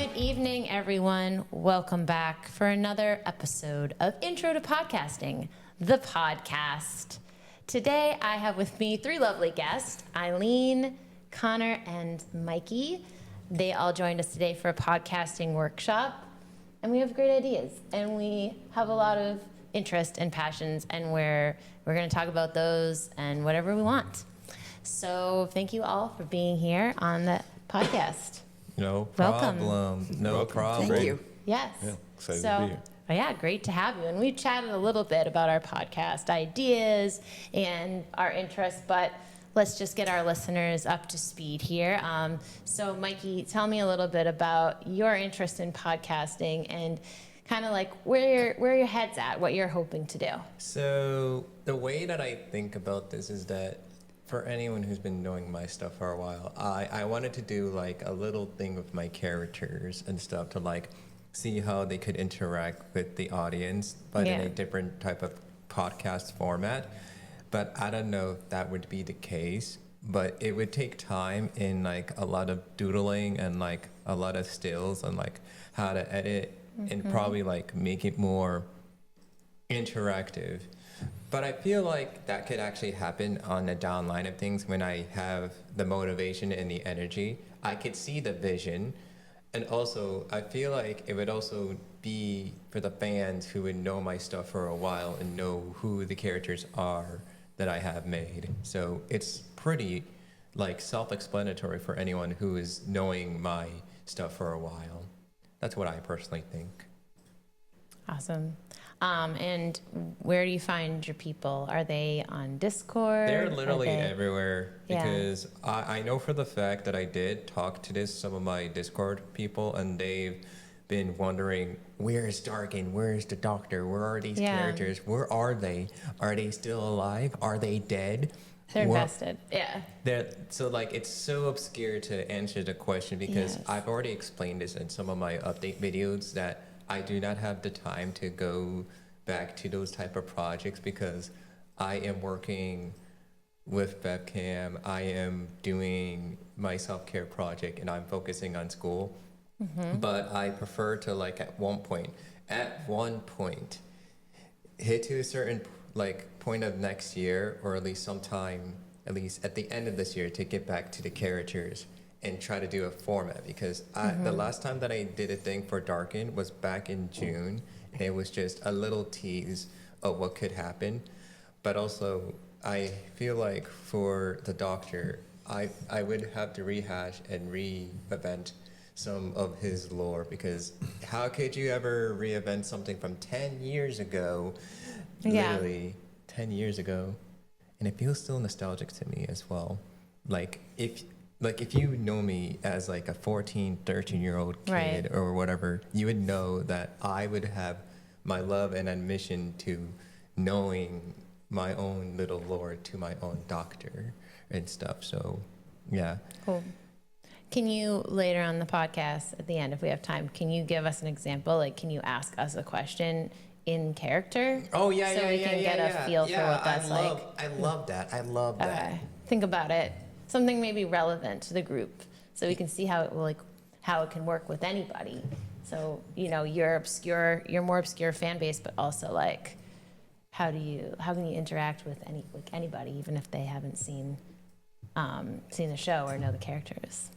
Good evening, everyone. Welcome back for another episode of Intro to Podcasting, the podcast. Today, I have with me three lovely guests, Eileen, Connor, and Mikey. They all joined us today for a podcasting workshop, and we have great ideas, and we have a lot of interest and passions, and we're going to talk about those and whatever we want. So thank you all for being here on the podcast. No Welcome. problem. No problem. Thank you. Yes. Yeah, excited so, to be here. Yeah, great to have you. And we chatted a little bit about our podcast ideas and our interests, but let's just get our listeners up to speed here. So, Mikey, tell me a little bit about your interest in podcasting and kind of like where your head's at, what you're hoping to do. So the way that I think about this is that for anyone who's been knowing my stuff for a while, I wanted to do like a little thing with my characters and stuff to like see how they could interact with the audience, but in a different type of podcast format. But I don't know if that would be the case, but it would take time in like a lot of doodling and like a lot of stills and like how to edit and probably like make it more interactive. But I feel like that could actually happen on the down line of things when I have the motivation and the energy. I could see the vision. And also, I feel like it would also be for the fans who would know my stuff for a while and know who the characters are that I have made. So it's pretty like self-explanatory for anyone who is knowing my stuff for a while. That's what I personally think. Awesome. And where do you find your people? Are they on Discord? They're literally everywhere Yeah. because I know for the fact that I did talk to some of my Discord people, and they've been wondering, where's Darkin? Where's the Doctor? Where are these characters? Where are they? Are they still alive? Are they dead? They're invested. Yeah. So like it's so obscure to answer the question because Yes. I've already explained this in some of my update videos that I do not have the time to go back to those type of projects because I am working with BevCam. I am doing my self-care project and I'm focusing on school. But I prefer to like at one point hit to a certain like point of next year or at least sometime at least at the end of this year to get back to the characters and try to do a format because the last time that I did a thing for Darken was back in June, and it was just a little tease of what could happen. But also, I feel like for the Doctor, I would have to rehash and re-event some of his lore because how could you ever re-event something from 10 years ago? Literally 10 years ago. And it feels still nostalgic to me as well. Like if you know me as like a 14, 13-year-old kid or whatever, you would know that I would have my love and admission to knowing my own little lore to my own Doctor and stuff. So, yeah. Cool. Can you later on the podcast at the end, if we have time, can you give us an example? Like, can you ask us a question in character? Oh, yeah, so we can get a feel for what that's like. I love that. I love that. Okay. Think about it. Something maybe relevant to the group, so we can see how it will how it can work with anybody. So you're more obscure fan base, but also like how can you interact with anybody, even if they haven't seen the show or know the characters.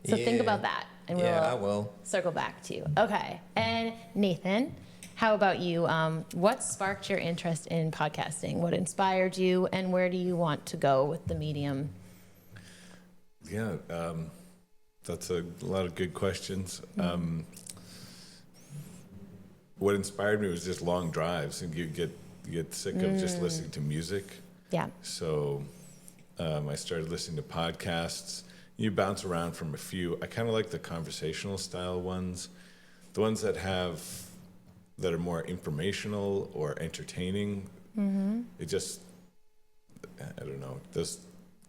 So think about that, and I will circle back to you. Okay, and Nathan, how about you? What sparked your interest in podcasting? What inspired you, and where do you want to go with the medium? Yeah, that's a lot of good questions. What inspired me was just long drives, and you get sick of just listening to music. Yeah. So I started listening to podcasts. You bounce around from a few. I kind of like the conversational style ones, the ones that are more informational or entertaining. It just, I don't know, those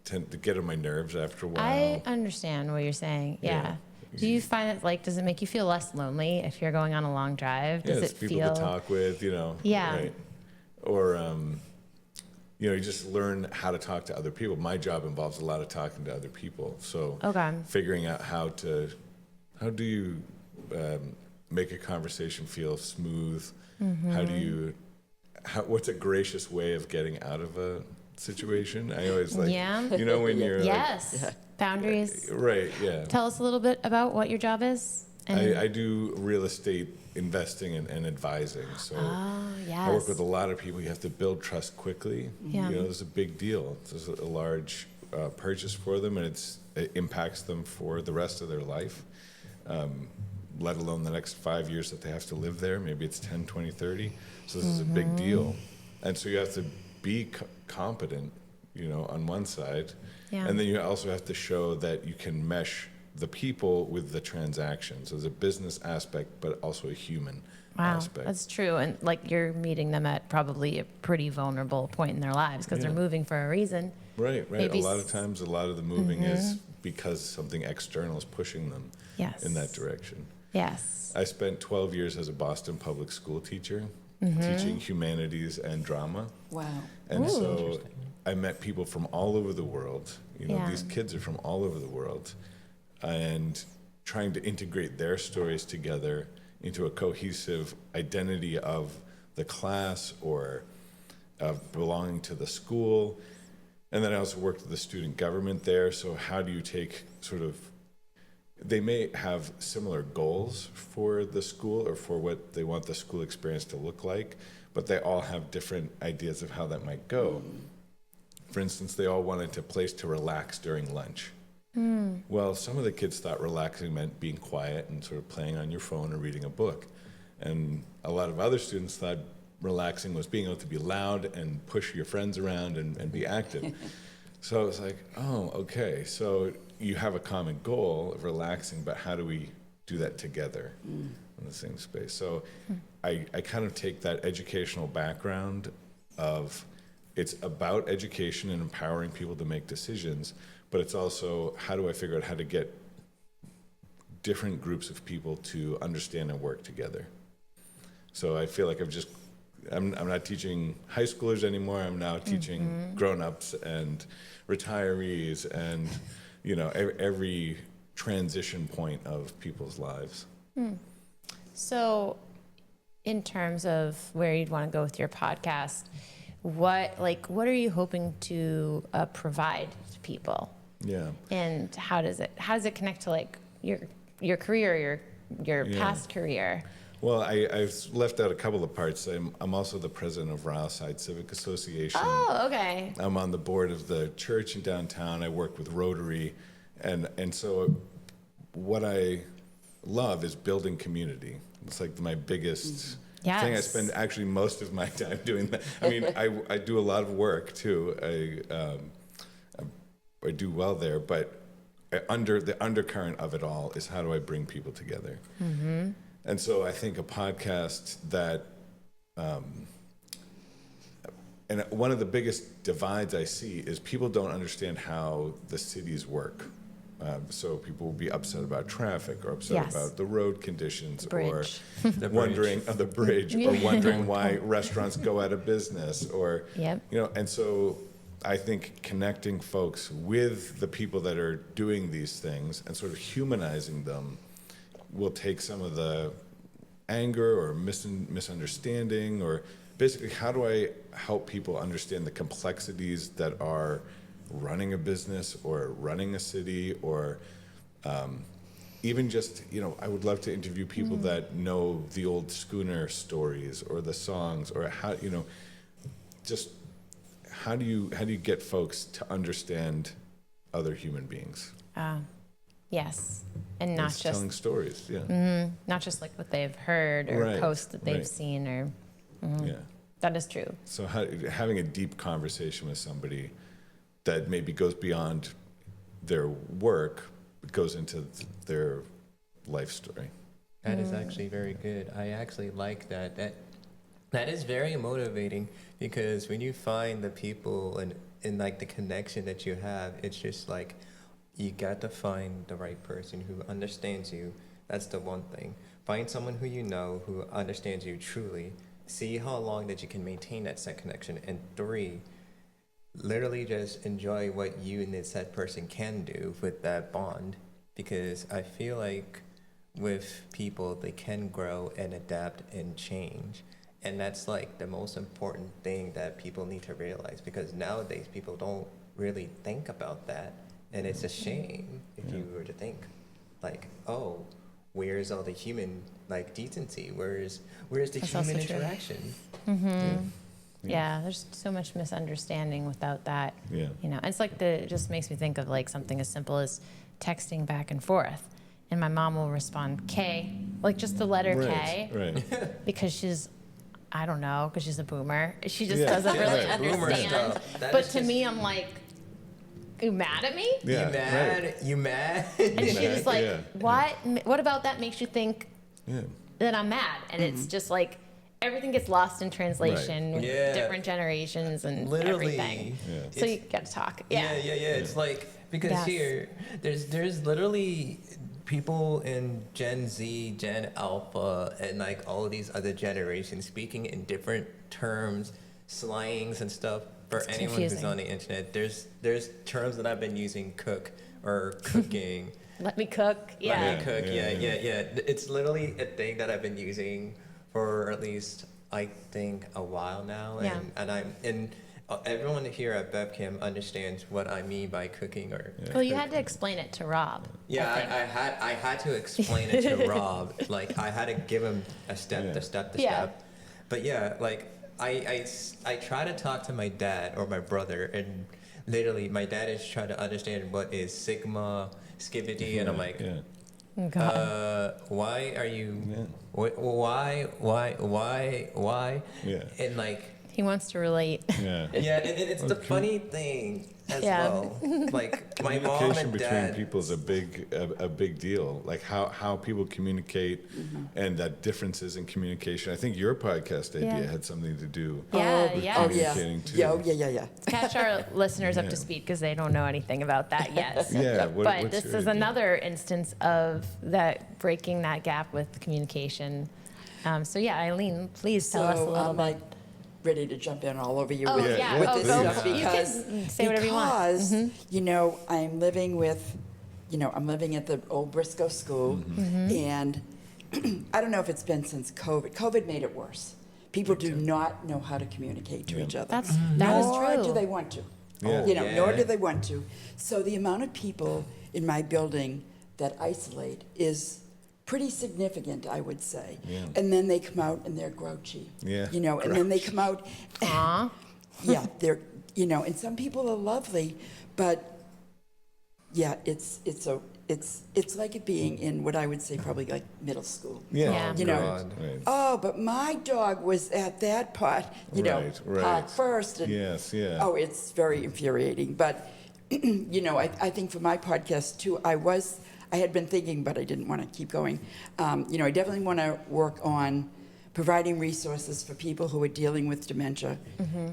tend to get on my nerves after a while. I understand what you're saying. Yeah. Do you find it does it make you feel less lonely if you're going on a long drive? Does it's it people feel to talk with, Yeah. Right. Or you just learn how to talk to other people. My job involves a lot of talking to other people. So figuring out how do you make a conversation feel smooth? Mm-hmm. What's a gracious way of getting out of a situation? I always like, Yeah. when you're Yes. Boundaries. right, yeah. Tell us a little bit about what your job is. I do real estate investing and advising. So Oh, yes. I work with a lot of people. You have to build trust quickly. Yeah. It's a big deal. It's a large purchase for them, and it impacts them for the rest of their life, let alone the next 5 years that they have to live there. Maybe it's 10, 20, 30. So this is a big deal. And so you have to be competent, on one side. Yeah. And then you also have to show that you can mesh the people with the transactions. There's a business aspect, but also a human Wow, aspect. that's true. And like you're meeting them at probably a pretty vulnerable point in their lives because they're moving for a reason. Right. Maybe A lot of times, a lot of the moving is because something external is pushing them Yes. in that direction. Yes. I spent 12 years as a Boston public school teacher, teaching humanities and drama. Wow. And Ooh. so I met people from all over the world. Yeah. These kids are from all over the world. And trying to integrate their stories together into a cohesive identity of the class or of belonging to the school. And then I also worked with the student government there. So how do you take they may have similar goals for the school or for what they want the school experience to look like, but they all have different ideas of how that might go. For instance, they all wanted a place to relax during lunch. Well, some of the kids thought relaxing meant being quiet and sort of playing on your phone or reading a book. And a lot of other students thought relaxing was being able to be loud and push your friends around and be active. So I was like, oh, okay. So you have a common goal of relaxing, but how do we do that together in the same space? So I kind of take that educational background of it's about education and empowering people to make decisions, but it's also how do I figure out how to get different groups of people to understand and work together. So I feel like I'm not teaching high schoolers anymore. I'm now teaching grown-ups and retirees and every transition point of people's lives. So in terms of where you'd want to go with your podcast, what are you hoping to provide to people? Yeah. And how does it connect to like your career, your past career? Well, I've left out a couple of parts. I'm also the president of Ryleside Civic Association. Oh, okay. I'm on the board of the church in downtown. I work with Rotary. And so what I love is building community. It's like my biggest thing. I spend actually most of my time doing that. I mean, I do a lot of work too. I do well there, but the undercurrent of it all is how do I bring people together? And so I think a podcast that, and one of the biggest divides I see is people don't understand how the cities work. So people will be upset about traffic or upset about the road conditions or wondering of the bridge or wondering why restaurants go out of business or, and so I think connecting folks with the people that are doing these things and sort of humanizing them will take some of the anger or misunderstanding or basically how do I help people understand the complexities that are running a business or running a city or even just, I would love to interview people that know the old schooner stories or the songs or how, just how do you get folks to understand other human beings? Yes. And not just telling stories, not just like what they've heard or posts that they've seen or that is true. So having a deep conversation with somebody that maybe goes beyond their work, goes into their life story. That is actually very good. I actually like that. That is very motivating because when you find the people and like the connection that you have, it's just like you got to find the right person who understands you. That's the one thing. Find someone who you know who understands you truly. See how long that you can maintain that set connection. And 3, literally just enjoy what you and this said person can do with that bond. Because I feel like with people, they can grow and adapt and change. And that's like the most important thing that people need to realize, because nowadays people don't really think about that. And it's a shame if you were to think like, oh, where's all the human like decency? Where's the That's human also true. interaction? Yeah, there's so much misunderstanding without that. Yeah. You know, it's like it just makes me think of like something as simple as texting back and forth. And my mom will respond K, like just the letter K, Right. because she's, I don't know, because she's a boomer. She just Yeah. doesn't really Right. Boomer understand. stuff. That But is to just- me, I'm like, you mad at me? Yeah. You mad? Right. You mad? And she's like, Yeah. what about that makes you think Yeah. that I'm mad? And it's just like, everything gets lost in translation with Yeah. different generations and Literally. everything. Yeah. So you got to talk. Yeah. Yeah. It's like, because Yes. here, there's literally people in Gen Z, Gen Alpha, and like all of these other generations speaking in different terms, slangs and stuff. For It's anyone who's confusing. on the internet, there's terms that I've been using, cook or cooking. Let me cook. Yeah. Let me cook. Yeah, Yeah. It's literally a thing that I've been using for at least I think a while now, Yeah. and everyone here at BevCam understands what I mean by cooking or. Well, you had to explain it to Rob. Yeah, I think. I had to explain it to Rob. Like I had to give him a step, Yeah. the step, the Yeah. step. But yeah, like I try to talk to my dad or my brother, and literally my dad is trying to understand what is sigma, skibbity, and I'm like, Yeah. Oh, God. why are you? Yeah. Why? Yeah. And like, He wants to relate. Yeah. yeah, and it's the funny thing as Yeah. well. Like my mom Communication and between dad. people is a big deal. Like how people communicate and that differences in communication. I think your podcast idea Yeah. had something to do. Yeah, with yeah. Oh, yeah. communicating too. Yeah. Catch our listeners up Yeah. to speed because they don't know anything about that yet. Yeah, but what's this your is idea? another instance of that breaking that gap with communication. So yeah, Eileen, please tell us a little I'm bit. like ready to jump in all over you Oh, with, yeah. with Oh, this go stuff for it. You can because, say whatever you want. because you know, I'm living with, I'm living at the old Briscoe school, and I don't know if it's been since COVID. COVID made it worse. People do not know how to communicate to each other. That is Nor true. do they want to. Yeah. Nor Yeah. do they want to. So the amount of people in my building that isolate is pretty significant, I would say. Yeah. And then they come out and they're grouchy. Yeah. And then they come out. Aw. Yeah, they're, and some people are lovely, but yeah, it's like it being in what I would say probably like middle school. Yeah. You know, God. Right. Oh, but my dog was at that pot, Right. pot first. And, Yes, yeah. Oh, it's very infuriating. But, I think for my podcast too, I had been thinking, but I didn't want to keep going. I definitely want to work on providing resources for people who are dealing with dementia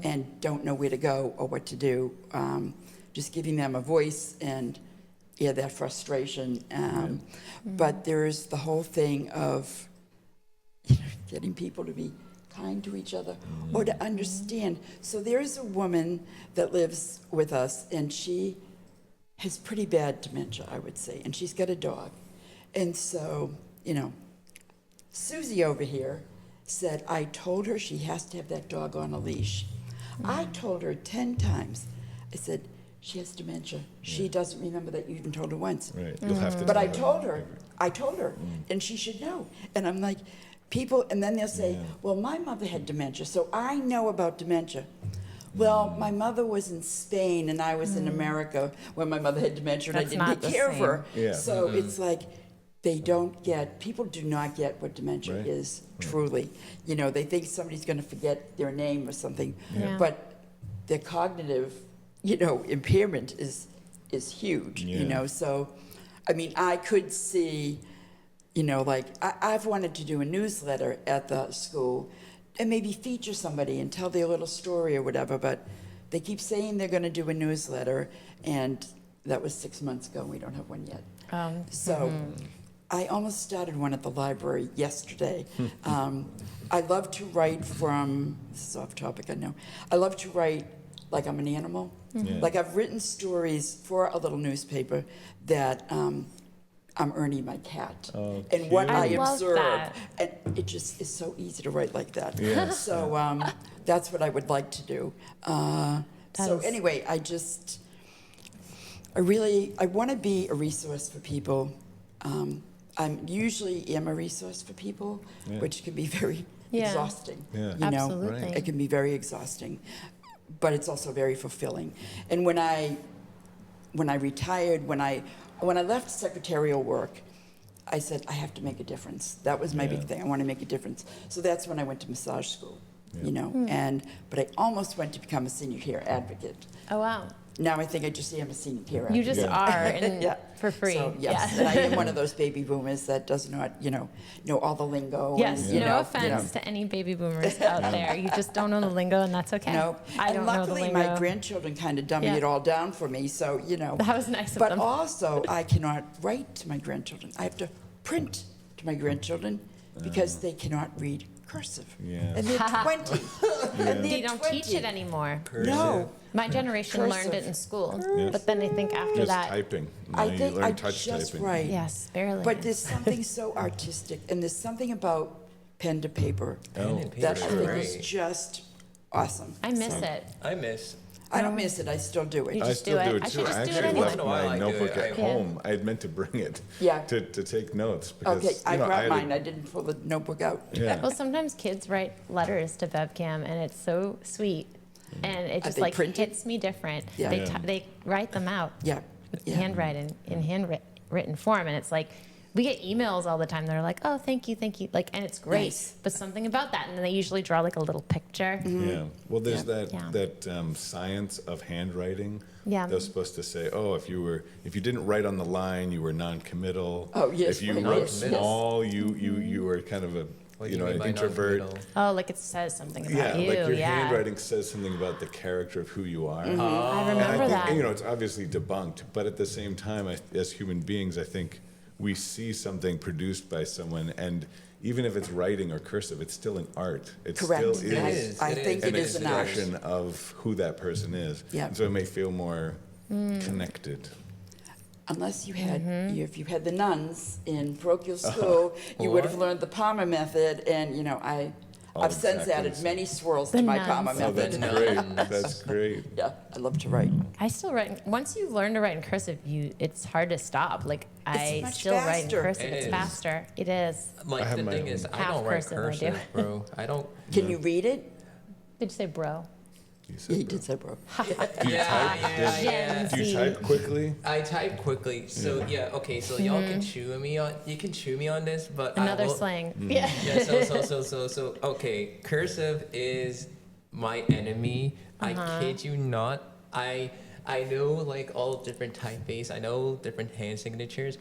and don't know where to go or what to do. Just giving them a voice and that frustration. But there's the whole thing of getting people to be kind to each other or to understand. So there's a woman that lives with us, and she has pretty bad dementia, I would say, and she's got a dog. And so, Susie over here said, I told her she has to have that dog on a leash. I told her 10 times. I said, she has dementia. She doesn't remember that you even told her once. Right. You'll have to But tell I told her, and she should know. And I'm like, people, and then they'll say, well, my mother had dementia, so I know about dementia. Well, my mother was in Spain, and I was in America when my mother had dementia, and That's I not didn't the take care of her. same. Yeah. So it's like, people do not get what dementia Right. is truly. They think somebody's going to forget their name or something, Yeah. but their cognitive, impairment is huge. Yeah. So, I mean, I could see, like I've wanted to do a newsletter at the school and maybe feature somebody and tell their little story or whatever, but they keep saying they're going to do a newsletter, and that was 6 months ago, and we don't have one yet. So I almost started one at the library yesterday. I love to write this is off topic, I know. I love to write like I'm an animal. Yeah. Like I've written stories for a little newspaper that I'm Ernie, my cat. Oh, and what cute. I I love observe. that. And it just is so easy to write like that. Yeah. So that's what I would like to do. So is- anyway, I want to be a resource for people. I'm usually am a resource for people, Yeah. which can be very Yeah. exhausting. Yeah. You know, Absolutely. Right. it can be very exhausting, but it's also very fulfilling. And when I retired, when I left secretarial work, I said I have to make a difference. That was my Yeah. big thing. I want to make a difference. So that's when I went to massage school. Yeah. You know, but I almost went to become a senior care advocate. Oh, wow. Now I think I just am a senior care advocate. You just Yeah. are, and Yeah. for free. So, yes, Yeah. and I am one of those baby boomers that does not, know all the lingo. Yes, and, no offense to any baby boomers out there. You just don't know the lingo, and that's okay. No, I and don't know the luckily lingo. my grandchildren kind of dummy Yeah. it all down for me, so That was nice of But them. also, I cannot write to my grandchildren. I have to print to my grandchildren because they cannot read cursive. Yeah. And they're 20. And You they're don't 20. teach it anymore. No. My generation learned Cursive. it in school, Yes. but then I think after Just that, typing. I You think learn I touch just typing. write. yes, barely. But there's something so artistic, and there's something about pen to paper Pen and paper that I is think great. is just awesome. I miss So, it. I don't miss it. I still do it. You I just still do do it. it I too. should just I do it actually anyway. left Once in a while my I do notebook it. at Yeah. home. I had meant to bring it Yeah. to take notes because Okay, I you know, brought had mine. I didn't pull the notebook out. Yeah. Well, sometimes kids write letters to BevCam, and it's so sweet, and it just they like printed? hits me different. Yeah. They Yeah. they write them out Yeah. with Yeah. handwriting in handwritten form, and it's like we get emails all the time that are like, "Oh, thank you," like, and it's great. Nice. But something about that, and then they usually draw like a little picture. Yeah. Well, there's Yeah. that science of handwriting. Yeah. They're supposed to say, oh, if you didn't write on the line, you were non-committal. Oh, yes, If you right, wrote yes, small, you were kind of an introvert. Oh, like it says something about Yeah, you. like your yeah. handwriting says something about the character of who you are. I And remember I think, that. it's obviously debunked, but at the same time, as human beings, I think we see something produced by someone, and even if it's writing or cursive, it's still an art. It Correct. still I- is I It think is. it an is an art. expression of who that person is. Yeah. And so it may feel more Mm. connected. Unless you had, Mm-hmm. if you had the nuns in parochial school, you would have What? learned the Palmer method, and I've since exactly added the same. many swirls to The my nuns. Palmer Oh, that's method. great. That's great. Yeah, I love to write. I still write. Once you learn to write in cursive, it's hard to stop. Like I much still write in faster. cursive. It it's is. faster. It is. Like I have the my thing own. is, I Half don't write cursive, I do. cursive, bro. I don't. Can you read it? Did you say bro? You Yeah, said, he did say, bro. do you type? Gen Do you Z. type quickly? I type quickly, so yeah. Okay, so y'all can chew me on. You can chew me on this, but I Another will- slang. Mm-hmm. Yeah. Yeah. So. Okay, cursive is my enemy. I kid you not. I know like all different typeface. I know different hand signatures.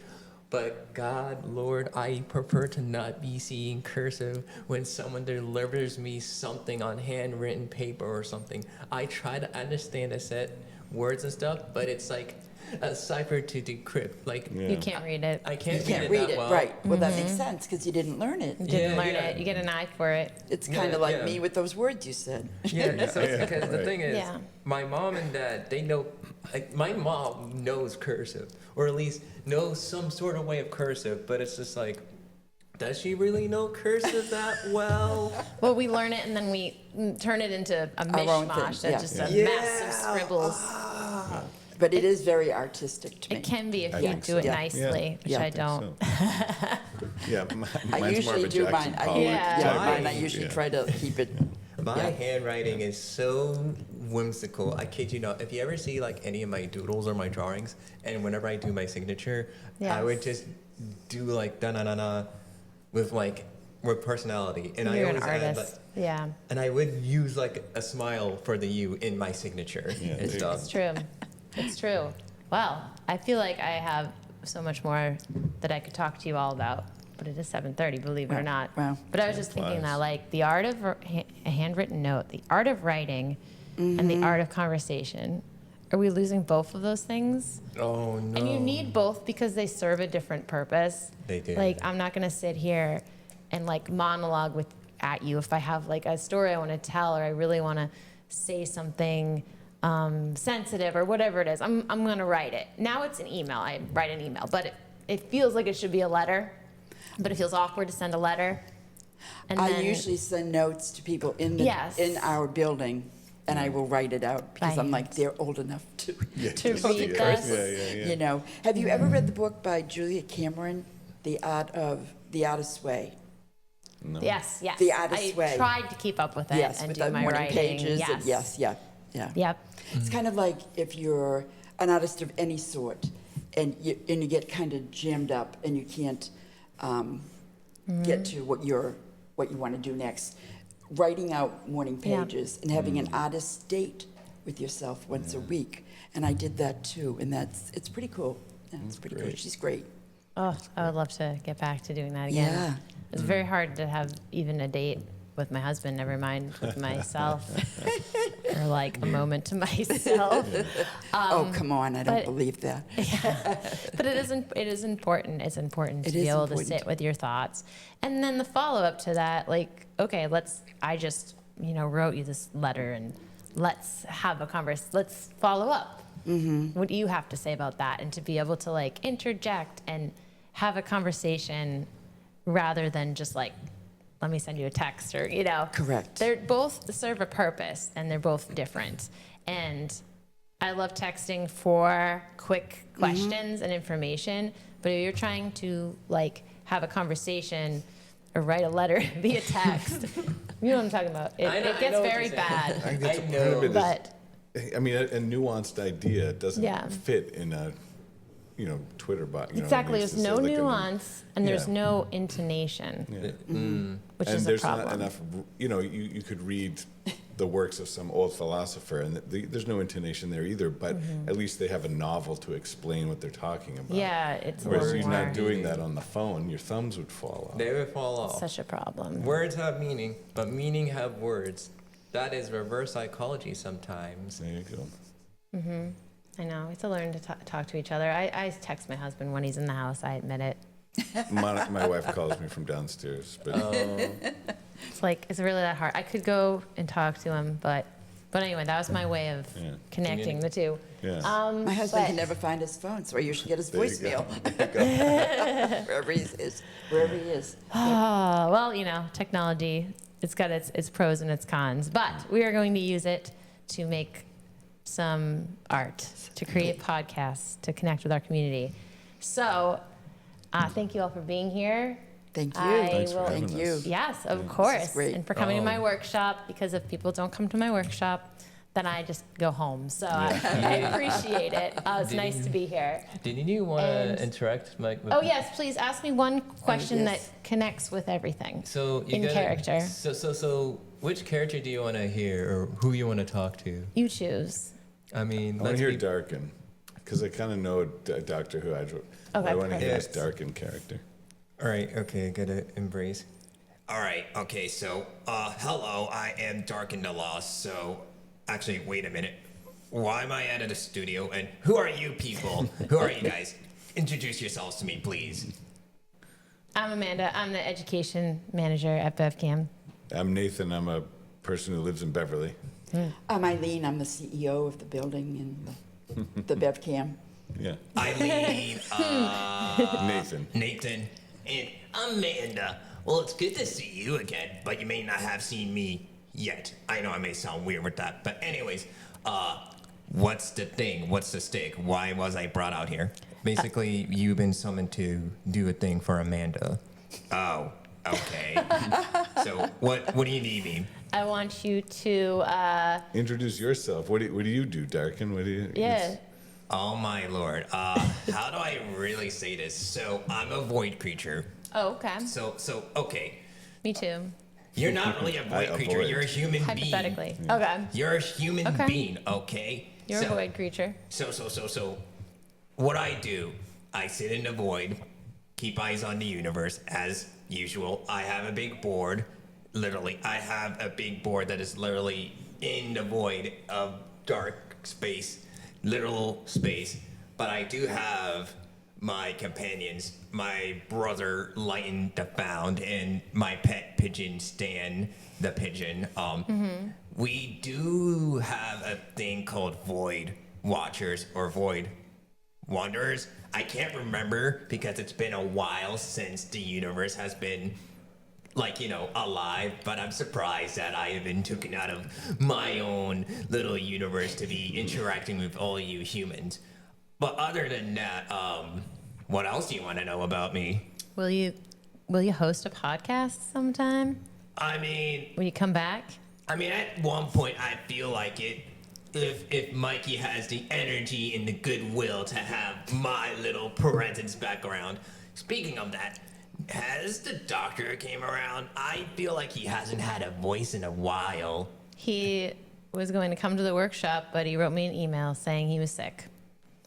But God, Lord, I prefer to not be seeing cursive when someone delivers me something on handwritten paper or something. I try to understand the set words and stuff, but it's like a cipher to decrypt. Like Yeah. You can't read it. I You can't, can't read read that it, well. right. Well, that makes sense, because you didn't learn it. You didn't Yeah, learn yeah. it. You get an eye for it. It's Yeah, kind of like yeah. me with those words you said. Yeah, so Yeah, because the right. thing is, Yeah. my mom and dad, they know, like, my mom knows cursive, or at least knows some sort of way of cursive, but it's just like, does she really know cursive that well? Well, we learn it and then we turn it into a Our own thing, mishmash. yeah. That's just a Yeah. mess of scribbles. But it is very artistic to me. It can be if I you think do so. it Yeah. nicely, which Yeah. I don't. Yeah, I mine's more usually of a do Jackson mine. Pollock Yeah. type. Mine, I usually Yeah. try to keep it. My Yeah. handwriting is so whimsical. I kid you not. If you ever see like any of my doodles or my drawings, and whenever I do my signature, I would Yes. just do like da na na na with personality, and I You're an always add, artist. like, Yeah, and I would use like a smile for the U in my signature Yeah, and there you stuff. it's true. It's true. Wow. I feel like I have so much more that I could talk to you all about. But it is 7:30, believe it or Wow. not. Wow. But I was just thinking flies. that, like, the art of a handwritten note, the art of writing, and the art of conversation. Are we losing both of those things? Oh no! And you need both because they serve a different purpose. They do. Like, I'm not gonna sit here and like monologue at you if I have like a story I want to tell or I really want to say something sensitive or whatever it is. I'm gonna write it. Now it's an email. I write an email, but it feels like it should be a letter, but it feels awkward to send a letter. And I then, usually send notes to people in Yes. in our building, and I will write it out because By I'm like, hand. they're old enough to, To read this. Yeah. you know. Have you ever read the book by Julia Cameron, The Artist's Way? No. Yes. The Artist's I Way. tried to keep up with it Yes, and with do the my morning writing. pages. Yes. And yes, yeah. Yep. It's kind of like if you're an artist of any sort, and you get kind of jammed up, and you can't get to what you want to do next. Writing out morning Yeah. pages and having an artist date with yourself once a week, and I did that too, and it's pretty cool. Yeah, it's pretty cool. great. She's great. Oh, I would love to get back to doing that again. Yeah. It's very hard to have even a date with my husband, never mind with myself, or like a moment to myself. Oh, come on! I don't but- believe that. But it is important. It's important to It be is able to important. sit with your thoughts. And then the follow up to that, like, okay, I just, wrote you this letter and let's have a conversation. Let's follow up. Mm-hmm. What do you have to say about that? And to be able to like interject and have a conversation rather than just like, let me send you a text or, Correct. They're both serve a purpose and they're both different. And I love texting for quick questions and information, but if you're trying to like have a conversation or write a letter via text, you know what I'm talking about. It I gets know what very you're saying. bad. I think that's I part know. of it. But I mean, a nuanced idea doesn't Yeah. fit in a, Twitter bot. You know what I mean? exactly, It's there's just no like nuance and there's yeah. no intonation, Yeah. which And is a there's problem. not enough, you could read the works of some old philosopher, and there's no intonation there either, but at least they have a novel to explain what they're talking about. Yeah, it's a Whereas little you're more not doing that on the phone, your thumbs would fall off. They would fall off. such a problem. Words have meaning, but meaning have words. That is reverse psychology sometimes. There you go. I know, we have to learn to talk to each other. I text my husband when he's in the house, I admit it. My wife calls me from downstairs, but It's like, is it really that hard? I could go and talk to him, but anyway, that was my way of Yeah. connecting the two. yeah. My husband but- can never find his phone, so I usually get his There you go. voicemail wherever he is. Wherever he is. Oh, well, technology, it's got its pros and its cons, but we are going to use it to make some art, to create podcasts, to connect with our community. So, thank you all for being here. Thank you. Thanks for having Thank you. us. Yes, of course. great. And for coming to my workshop, because if people don't come to my workshop, then I just go home. So I appreciate it. It's nice to be here. Didn't you want And- to interact, Mike? With Oh, yes, please ask me one question yes. that connects with everything. So you in gotta- character. So which character do you want to hear, or who you want to talk to? You choose. I mean, I want let's to hear be- Darkin, because I kind of know Doctor Who. I want to hear his perfect. Darkin character. All right, okay, gotta embrace. All right, okay, so, hello, I am Darkin the Lost, so, actually, wait a minute. Why am I out of the studio, and who are you people? Who are you guys? Introduce yourselves to me, please. I'm Amanda. I'm the education manager at BevCam. I'm Nathan. I'm a person who lives in Beverly. I'm Eileen. I'm the CEO of the building and the BevCam. Yeah, Eileen, Nathan. and Amanda. Well, it's good to see you again, but you may not have seen me yet. I know I may sound weird with that, but anyways, what's the thing? What's the stick? Why was I brought out here? Basically, you've been summoned to do a thing for Amanda. Oh, okay. So, what do you need me? I want you to, Introduce yourself. What do you do, Darkin? What do you? yeah. Oh my lord. How do I really say this? So, I'm a void creature. Oh, okay. So, okay. Me too. You're not really a I void creature. avoid. You're a human being. Hypothetically. Okay. You're a human Okay. being, okay? You're a void creature. So, what I do, I sit in the void, keep eyes on the universe as usual. I have a big board, literally. I have a big board that is literally in the void of dark space, literal space. But I do have my companions, my brother Lighten the Found, and my pet pigeon Stan the pigeon. We do have a thing called Void Watchers or Void wanderers. I can't remember because it's been a while since the universe has been alive, but I'm surprised that I have been taken out of my own little universe to be interacting with all you humans. But other than that, what else do you want to know about me? Will you host a podcast sometime? I mean, Will you come back? at one point, I feel like it. If Mikey has the energy and the goodwill to have my little presence back around. Speaking of that, has the doctor came around? I feel like he hasn't had a voice in a while. He was going to come to the workshop, but he wrote me an email saying he was sick.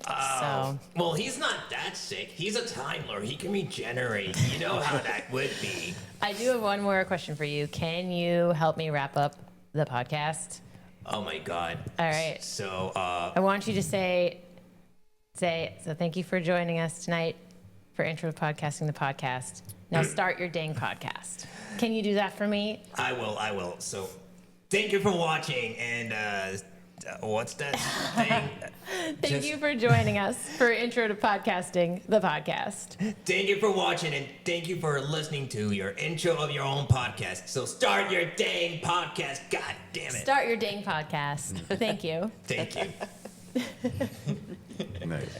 Oh, well, he's not that sick. He's a Time Lord. He can regenerate. You know how that would be. I do have one more question for you. Can you help me wrap up the podcast? Oh my God. All right. So, I want you to say, so thank you for joining us tonight for Intro to Podcasting the Podcast. Now start your dang podcast. Can you do that for me? I will. So, thank you for watching, and what's that thing? Thank you for joining us for Intro to Podcasting the Podcast. Thank you for watching, and thank you for listening to your intro of your own podcast. So start your dang podcast. God damn it. Start your dang podcast. Thank you. Thank you. Nice.